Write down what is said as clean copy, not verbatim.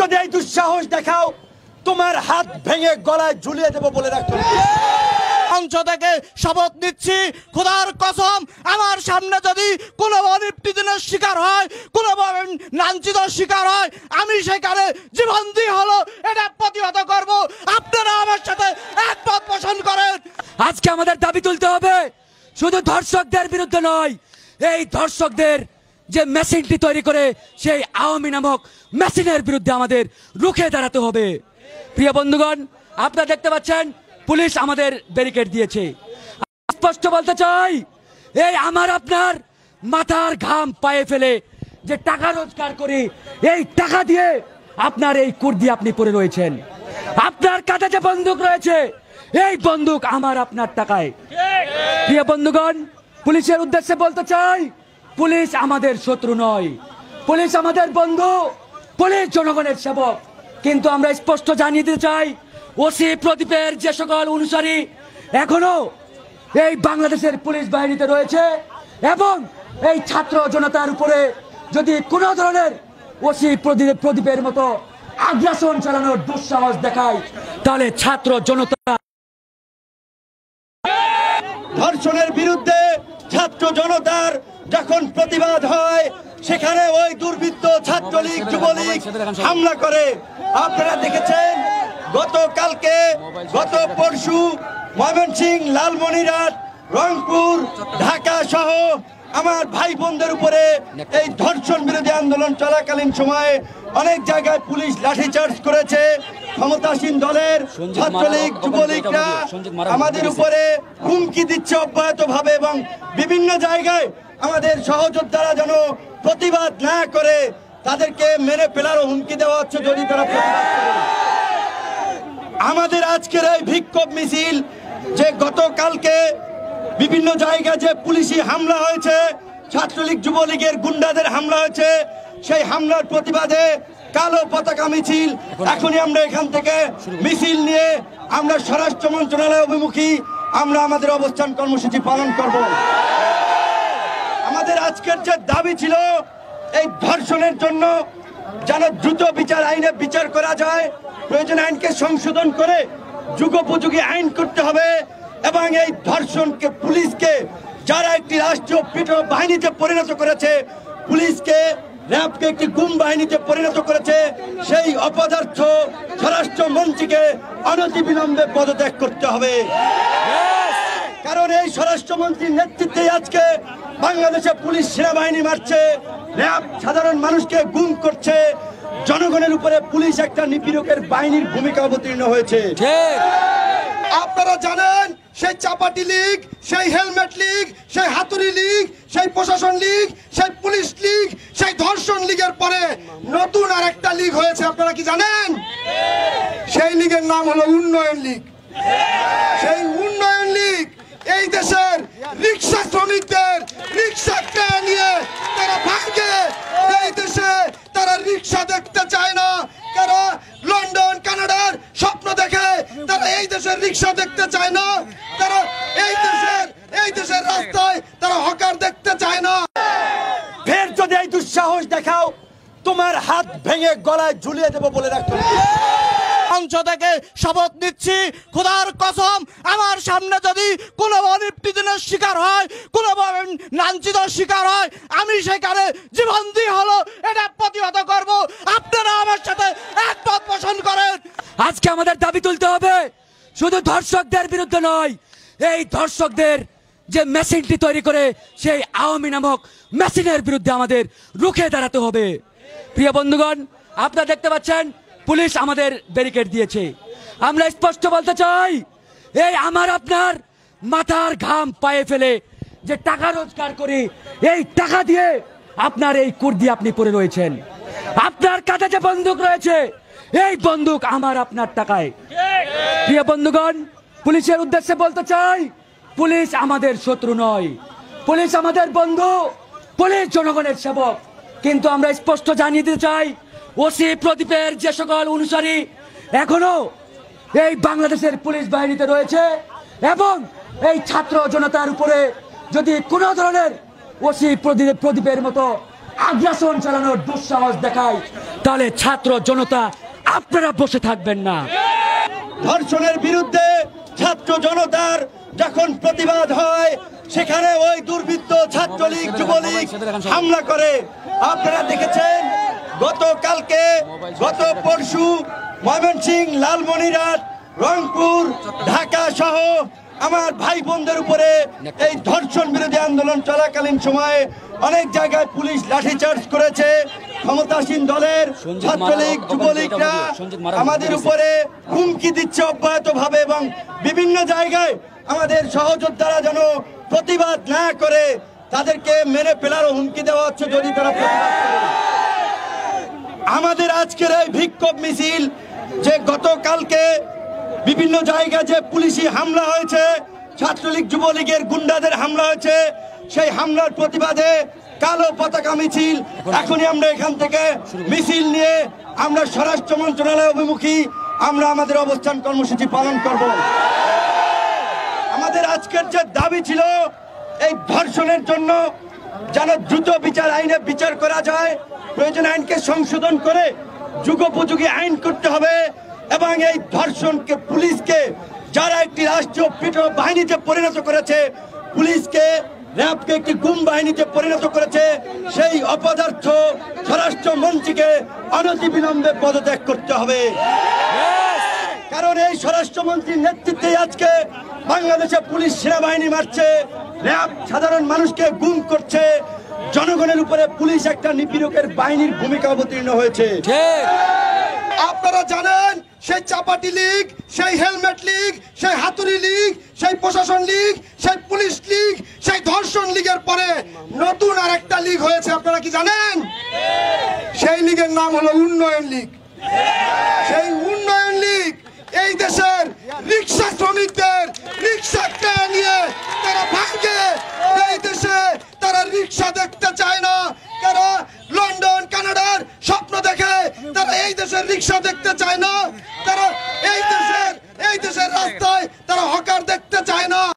যদি এই দুঃসাহস দেখাও তোমার হাত ভেঙে গলায় ঝুলিয়ে দেব বলে রাখো। মঞ্চ থেকে শপথ নিচ্ছি, খোদার কসম, আমার সামনে যদি কোনো নিপীড়নের শিকার হয়, কোনো লাঞ্ছিত শিকার হয়, আমি সেখানে জীবন দিয়ে হলো এটা প্রতিহত করব। আপনারা আমার সাথে একমত পোষণ করেন। আজকে আমাদের দাবি তুলতে হবে, শুধু ধর্ষকদের বিরুদ্ধে নয়, এই ধর্ষকদের যে মেশিনটি তৈরি করে সেই আওয়ামী নামক মেশিনের বিরুদ্ধে আমাদের রুখে দাঁড়াতে হবে। প্রিয় বন্ধুগণ, আপনারা দেখতে পাচ্ছেন পুলিশ আমাদের ব্যারিকেড দিয়েছে। স্পষ্ট বলতে চাই, এই আমার আপনার মাথার ঘাম পায়ে ফেলে যে টাকা রোজগার করি, এই টাকা দিয়ে আপনার এই কুর্দি আপনি পরে রয়েছেন, আপনার কাছে যে বন্দুক রয়েছে এই বন্দুক আমার আপনার টাকায়। প্রিয় বন্ধুগণ, পুলিশের উদ্দেশ্যে বলতে চাই, পুলিশ আমাদের শত্রু নয়, পুলিশ আমাদের বন্ধু, পুলিশ জনগণের সেবক। কিন্তু আমরা স্পষ্ট জানিয়ে দিতে চাই, ওসি প্রদীপের যে সকল অনুসারী এখনো এই বাংলাদেশের পুলিশ বাহিনীতে রয়েছে এবং এই ছাত্র জনতার উপরে যদি কোনো ধরনের ওসি প্রদীপের মতো আগ্রাসন চালানোর দুঃসাহস দেখায়, তাহলে ছাত্র জনতা ধর্ষণের বিরুদ্ধে ছাত্র জনতার যখন প্রতিবাদ হয়, সেখানে ওই দুর্বৃত্ত ছাত্রলীগ যুবলীগ হামলা করে। আপনারা দেখেছেন গতকালকে, গত পরশু ময়মনসিংহ, লালমনিরহাট, রংপুর, ঢাকা সহ আমার ভাই বোনদের উপরে এই ধর্ষণ বিরোধী আন্দোলন চলাকালীন সময়ে অনেক জায়গায় পুলিশ লাঠিচার্জ করেছে। ক্ষমতাসীন দলের ছাত্রলীগ যুবলীগরা আমাদের উপরে হুমকি দিচ্ছে অব্যাহতভাবে এবং বিভিন্ন জায়গায় আমাদের সহযোদ্ধারা যেন প্রতিবাদ না করে তাদেরকে মেরে ফেলারও হুমকি দেওয়া হচ্ছে যদি তারা প্রতিবাদ করে। আমাদের আজকের এই বিক্ষোভ মিছিল, যে গতকালকে বিভিন্ন জায়গায় যে পুলিশি হামলা হয়েছে, ছাত্রলীগ যুবলীগের গুন্ডাদের হামলা হয়েছে, সেই হামলার প্রতিবাদে কালো পতাকা মিছিল এখনই আমরা এখান থেকে মিছিল নিয়ে আমরা স্বরাষ্ট্র মন্ত্রণালয় অভিমুখী আমরা আমাদের অবস্থান কর্মসূচি পালন করব। আমাদের আজকের যে দাবি ছিল, এই ধর্ষণের জন্য যেন দ্রুত বিচার আইনে বিচার করা যায়, প্রয়োজনীয় আইনকে সংশোধন করে যুগোপযোগী আইন করতে হবে এবং এই ধর্ষণকে, পুলিশকে যারা একটি রাষ্ট্রীয় পিটু বাহিনীতে পরিণত করেছে, পুলিশকে র্যাবকে একটি গুম বাহিনীতে পরিণত করেছে, সেই অপদার্থ স্বরাষ্ট্রমন্ত্রীকে অনতিবিলম্বে পদত্যাগ করতে হবে। কারণ এই স্বরাষ্ট্রমন্ত্রীর নেতৃত্বে আজকে বাংলাদেশে পুলিশ সেনাবাহিনী মারছে, র্যাব সাধারণ মানুষকে গুম করছে, জনগণের উপরে পুলিশ একটা নিপীড়কের বাহিনীর ভূমিকা অবতীর্ণ হয়েছে। আপনারা জানেন, সেই চাপাটি লীগ, সেই হেলমেট লীগ, সেই হাতুড়ি লীগ, সেই প্রশাসন লীগ, সেই পুলিশ লীগ, সেই ধর্ষণ লীগের পরে নতুন আর একটা লীগ হয়েছে, আপনারা কি জানেন? সেই লীগের নাম হলো উন্নয়ন লীগ। সেই উন্নয়ন লীগ এই দেশের রিক্সা শ্রমিকদের রিক্সা কেড়ে নিয়ে তারা ভাঙে। এই দেশে তারা রিক্সা দেখতে চায় না, তারা লন্ডন কানাডার স্বপ্ন দেখে, তারা এই দেশের রিক্সা দেখতে চায় না, তারা এই দেশের রাস্তায় তারা হকার দেখতে চায় না। ফের যদি এই দুঃসাহস দেখাও তোমার হাত ভেঙে গলায় ঝুলিয়ে দেব বলে রাখো। মঞ্চ থেকে শপথ নিচ্ছি, খোদার কসম, আমার সামনে যদি কোনো নিপীড়নের শিকার হয়, কোনো লাঞ্ছিত শিকার হয়, আমি সেখানে জীবন দিয়ে হলো এটা প্রতিহত করব। আপনারা আমার সাথে একমত পোষণ করেন। আজকে আমাদের দাবি তুলতে হবে, শুধু ধর্ষকদের বিরুদ্ধে নয়, এই ধর্ষকদের যে মেশিনটি তৈরি করে সেই আওয়ামী নামক মেশিনের বিরুদ্ধে আমাদের রুখে দাঁড়াতে হবে। প্রিয় বন্ধুগণ, আপনারা দেখতে পাচ্ছেন পুলিশ আমাদের ব্যারিকেড দিয়েছে। আমরা স্পষ্ট বলতে চাই, এই আমার আপনার মাথার ঘাম পায়ে ফেলে যে টাকা রোজগার করি, এই টাকা দিয়ে আপনার এই কুর্দি আপনি পরে রয়েছেন, আপনার কাছে যে বন্দুক রয়েছে এই বন্দুক আমার আপনার টাকায়। প্রিয় বন্ধুগণ, পুলিশের উদ্দেশ্যে বলতে চাই, পুলিশ আমাদের শত্রু নয়, পুলিশ আমাদের বন্ধু, পুলিশ জনগণের সেবক। কিন্তু আমরা স্পষ্ট জানিয়ে দিতে চাই, ওসি প্রদীপের যে সকল অনুসারী এখনো এই বাংলাদেশের পুলিশ বাহিনীতে রয়েছে এবং এই ছাত্র জনতার উপরে যদি কোনো ধরনের ওসি প্রদীপের মতো আগ্রাসন চালানোর দুঃসাহস দেখায়, তাহলে ছাত্র জনতা আপনারা বসে থাকবেন না। ধর্ষণের বিরুদ্ধে ছাত্র জনতার যখন প্রতিবাদ হয়, সেখানে ওই দুর্বৃত্ত ছাত্রলীগ যুবলীগ হামলা করে। আপনারা দেখেছেন গতকালকে, গত পরশু ময়মনসিংহ, লালমনিরহাট, রংপুর, ঢাকা সহ আমার ভাই বোনদের উপরে এই ধর্ষণ বিরোধী আন্দোলন চলাকালীন সময়ে অনেক জায়গায় পুলিশ লাঠিচার্জ করেছে। ক্ষমতাসীন দলের ছাত্রলীগ যুবলীগরা আমাদের উপরে হুমকি দিচ্ছে অব্যাহতভাবে, এবং বিভিন্ন জায়গায় আমাদের সহযোদ্ধারা যেন প্রতিবাদ না করে তাদেরকে মেরে ফেলারও হুমকি দেওয়া হচ্ছে যদি তারা প্রতিবাদ করে। আমাদের আজকের এই বিক্ষোভ মিছিল, যে গতকালকে বিভিন্ন জায়গায় যে পুলিশি হামলা হয়েছে, ছাত্রলীগ যুবলীগের গুন্ডাদের হামলা হয়েছে, সেই হামলার প্রতিবাদে কালো পতাকা মিছিল এখনই আমরা এখান থেকে মিছিল নিয়ে আমরা স্বরাষ্ট্র মন্ত্রণালয় অভিমুখী আমরা আমাদের অবস্থান কর্মসূচি পালন করব। আমাদের আজকের যে দাবি ছিল, এই ধর্ষণের জন্য যেন দ্রুত বিচার আইনে বিচার করা যায়, প্রয়োজন আইনকে সংশোধন করে যুগোপযোগী আইন করতে হবে, এবং এই ধর্ষণকে, পুলিশকে যারা একটি রাষ্ট্রীয় পিটক বাহিনীতে পরিণত করেছে, পুলিশকে, র্যাবকে একটি গুম বাহিনীতে পরিণত করেছে, সেই অপদার্থ স্বরাষ্ট্রমন্ত্রীকে অনতিবিলম্বে পদত্যাগ করতে হবে। কারণ এই স্বরাষ্ট্রমন্ত্রীর নেতৃত্বে আজকে বাংলাদেশে পুলিশ সেনাবাহিনী মারছে, র্যাব সাধারণ মানুষকে গুম করছে, জনগণের উপরে পুলিশ একটা নিপীড়কের বাহিনীর ভূমিকা অবতীর্ণ হয়েছে। আপনারা জানেন, সেই চাপাটি লীগ, সেই হেলমেট লীগ, সেই হাতুড়ি লীগ, সেই প্রশাসন লীগ, সেই পুলিশ লীগ, সেই ধর্ষণ লীগের পরে নতুন আর একটা লীগ হয়েছে, আপনারা কি জানেন? সেই লীগের নাম হলো উন্নয়ন লীগ। সেই উন্নয়ন লীগ এই দেশের রিক্সা শ্রমিকদের রিক্সা কেড়ে নিয়ে তারা ভাঙে। এই দেশে তারা রিক্সা দেখতে চায় না, তারা লন্ডন, কানাডার স্বপ্ন দেখে, তারা এই দেশের রিক্সা দেখতে চায় না, তারা এই দেশের রাস্তায় তারা হকার দেখতে চায় না।